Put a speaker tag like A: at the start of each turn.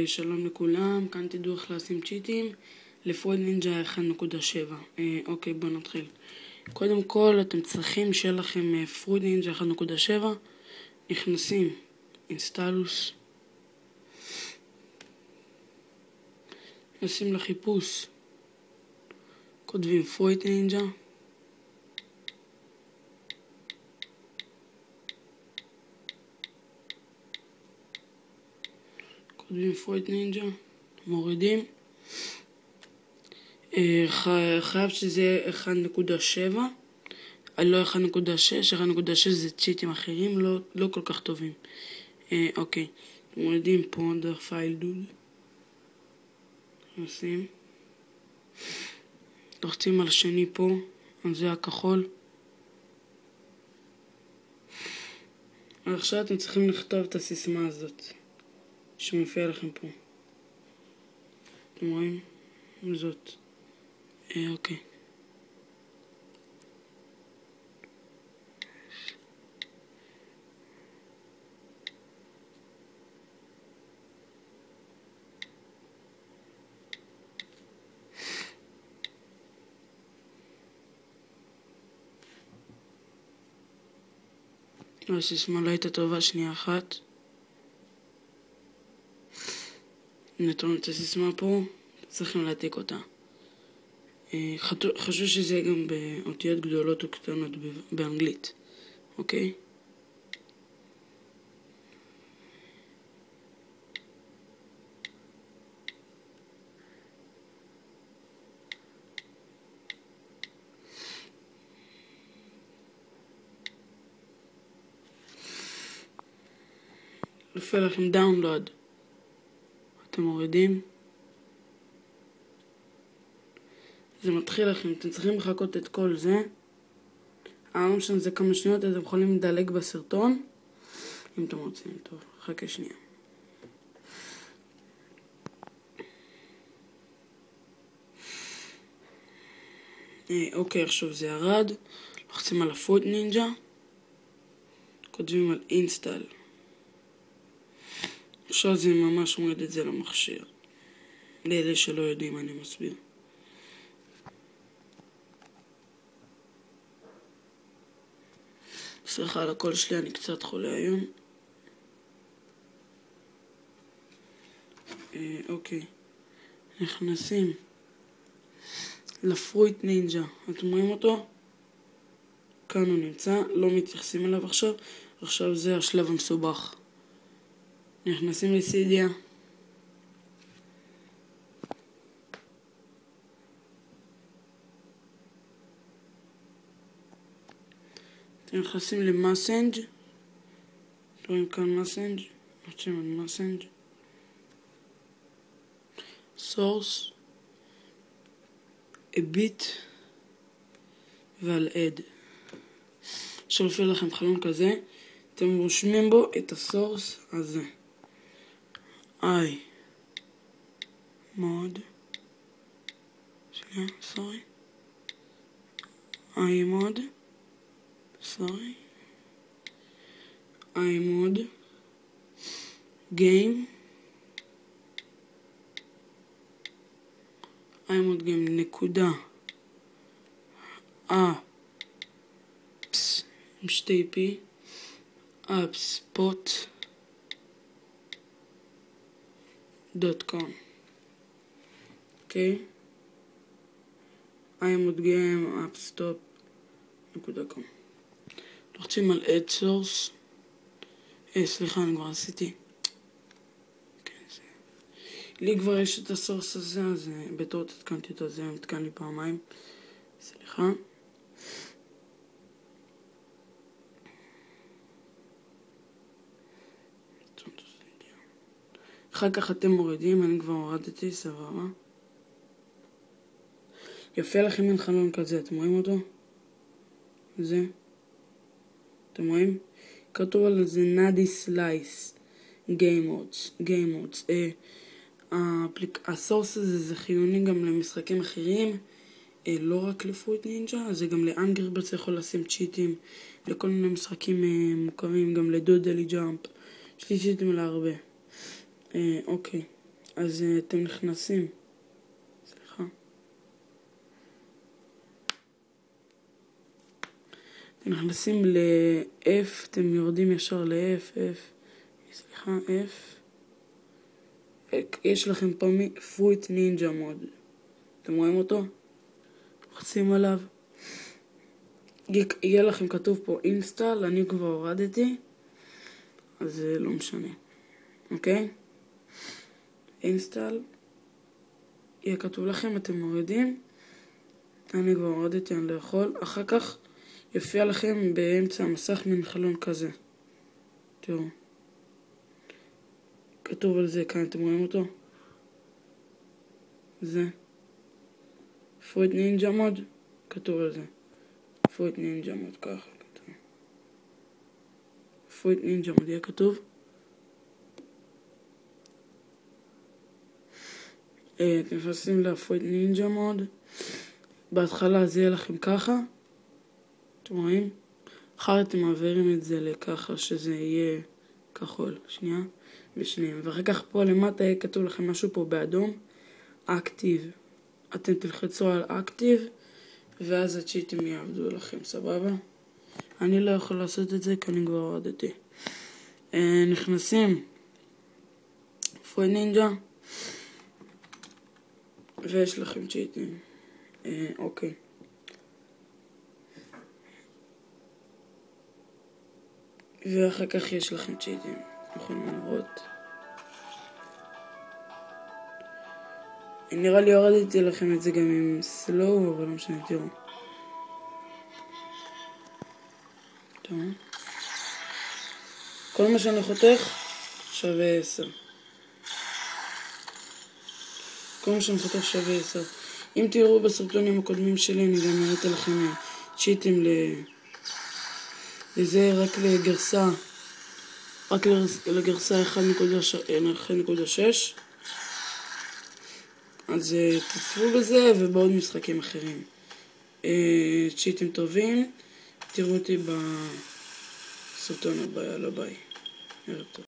A: שלום לכולם, כאן תדעו איך לשים צ'יטים לפרויד נינג'ה 1.7. אוקיי, בואו נתחיל. קודם כל אתם צריכים שיהיה לכם פרויד נינג'ה 1.7. נכנסים אינסטלוס, נכנסים לחיפוש, כותבים פרויד נינג'ה, כותבים פרויד נינג'ה, מורידים. חייב שזה 1.7, לא 1.6. 1.6 זה צ'יטים אחרים, לא כל כך טובים. אוקיי, מורידים פה דרך פייל דוד, נשים, לוחצים על השני פה, על זה הכחול. עכשיו אתם צריכים לכתוב את הסיסמה הזאת שמופיע לכם פה. אתם רואים? זאת. אוקיי. הסיסמה לא הייתה טובה, שנייה אחת. נתרום את הסיסמה פה, צריכים להעתיק אותה. חשוב שזה יהיה גם באותיות גדולות או קטנות באנגלית, אוקיי? נופל לכם דאונלוד, אתם מורידים, זה מתחיל לכם. אתם צריכים לחכות את כל זה, לא משנה זה כמה שניות, אתם יכולים לדלג בסרטון אם אתם רוצים. טוב, חכה שנייה. אוקיי, עכשיו זה ירד, לוחצים על הפרויד נינג'ה, כותבים על אינסטל. עכשיו זה ממש מוריד את זה למכשיר. לאלה שלא יודעים אני מסביר. סליחה על הקול שלי, אני קצת חולה היום. אוקיי, נכנסים לפרויד נינג'ה, אתם רואים אותו? כאן הוא נמצא, לא מתייחסים אליו עכשיו. עכשיו זה השלב המסובך. נכנסים לסידיה, אתם נכנסים למסנג', רואים כאן מסנג', נוצאים על מסנג', סורס, אביט ועל אד. שולפים לכם חלון כזה, אתם רושמים בו את הסורס הזה, iMod, iMod game, נקודה apps עם שתי פי, appspot.com. אוקיי, iMod game appstop.com. לוחצים על add source. סליחה, אני כבר עשיתי. לי כבר יש את הסורס הזה, אז בתור תתקנתי אותו, זה מתקן לי פעמיים. סליחה. אחר כך אתם מורידים, אני כבר הורדתי, סבבה. יפה לכם מן חלון כזה, אתם רואים אותו? זה. אתם רואים? כתוב על זה נאדי סלייס, גיימודס. הסורס הזה זה חיוני גם למשחקים אחרים, לא רק לפרויד נינג'ה, זה גם לאנגרי ברדס יכול לשים צ'יטים, לכל מיני משחקים מוכרים, גם לדודלי ג'אמפ, יש לי צ'יטים להרבה. אוקיי, אז אתם נכנסים, סליחה, אתם נכנסים ל-F, אתם יורדים ישר ל-F, סליחה, F, יש לכם פה פרוט נינג'ה מוד, אתם רואים אותו? לוחצים עליו, יהיה לכם כתוב פה אינסטל, אני כבר הורדתי, אז זה לא משנה, אוקיי? אינסטל, יהיה כתוב לכם, אתם מורידים, אני כבר הורדתי, אני לא יכול, אחר כך יופיע לכם באמצע המסך מן חלון כזה, תראו, כתוב על זה כאן, אתם רואים אותו? זה פרוט נינג'ה מוד, כתוב על זה פרוט נינג'ה מוד, ככה כתוב פרוט נינג'ה מוד, יהיה כתוב אתם נכנסים לפרוט נינג'ה מוד, בהתחלה זה יהיה לכם ככה, אתם רואים? אחר אתם מעבירים את זה לככה שזה יהיה כחול, שנייה ושנייה, ואחר כך פה למטה יהיה כתוב לכם משהו פה באדום, אקטיב, אתם תלחצו על אקטיב ואז הצ'יטים יעבדו לכם, סבבה? אני לא יכול לעשות את זה כי אני כבר הורדתי. נכנסים פרוט נינג'ה ויש לכם צ'יטים, אוקיי, ואחר כך יש לכם צ'יטים, יכולים לראות, נראה לי הורדתי לכם את זה גם עם סלואו, אבל לא משנה, תראו. טוב. כל מה שאני חותך שווה 10. כל מה שאני חותך שווה 10. אם תראו בסרטונים הקודמים שלי, אני גם הראיתי לכם צ'יטים לזה רק לגרסה 1.6. אז תצפו בזה ובעוד משחקים אחרים. צ'יטים טובים, תראו אותי בסרטון הבא, יאללה ביי. ערב טוב.